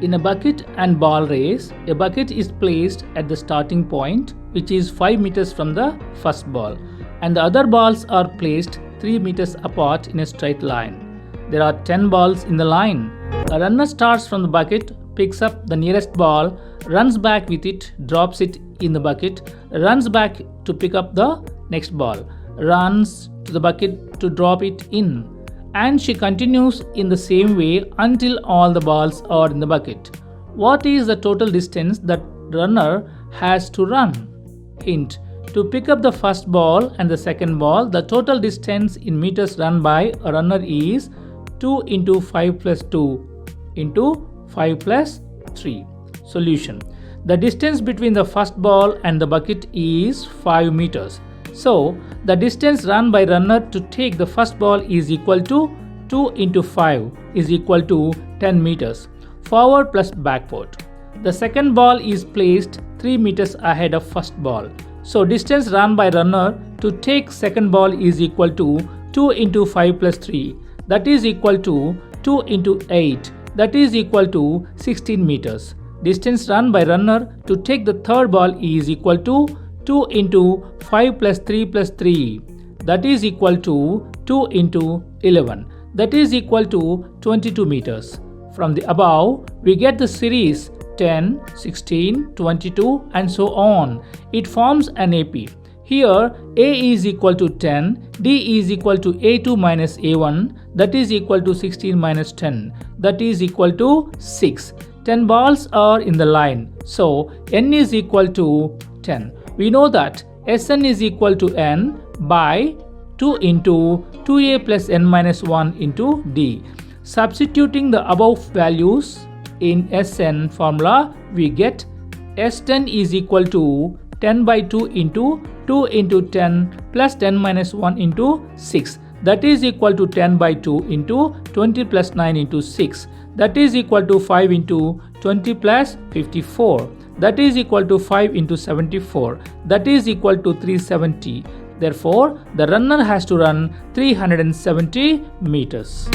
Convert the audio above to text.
In a bucket and ball race, a bucket is placed at the starting point, which is 5 meters from the first ball, and the other balls are placed 3 meters apart in a straight line. There are 10 balls in the line. A runner starts from the bucket, picks up the nearest ball, runs back with it, drops it in the bucket, runs back to pick up the next ball, runs to the bucket to drop it in, and she continues in the same way until all the balls are in the bucket. What is the total distance that runner has to run? Hint: to pick up the first ball and the second ball, the total distance in meters run by a runner is 2 into 5 plus 2 into 5 plus 3. Solution: the distance between the first ball and the bucket is 5 meters. So, the distance run by runner to take the first ball is equal to 2 into 5 is equal to 10 meters. Forward plus backward. The second ball is placed 3 meters ahead of first ball. So, distance run by runner to take second ball is equal to 2 into 5 plus 3. That is equal to 2 into 8. That is equal to 16 meters. Distance run by runner to take the third ball is equal to 2 into 5 plus 3 plus 3. That is equal to 2 into 11. That is equal to 22 meters. From the above, we get the series 10, 16, 22 and so on. It forms an AP. Here, A is equal to 10, D is equal to A2 minus A1, that is equal to 16 minus 10, that is equal to 6. 10 balls are in the line, so N is equal to 10. We know that Sn is equal to N by 2 into 2A plus N minus 1 into D. Substituting the above values in Sn formula, we get S10 is equal to 10 by 2 into 2 into 10 plus 10 minus 1 into 6. That is equal to 10 by 2 into 20 plus 9 into 6. That is equal to 5 into 20 plus 54. That is equal to 5 into 74. That is equal to 370. Therefore, the runner has to run 370 meters.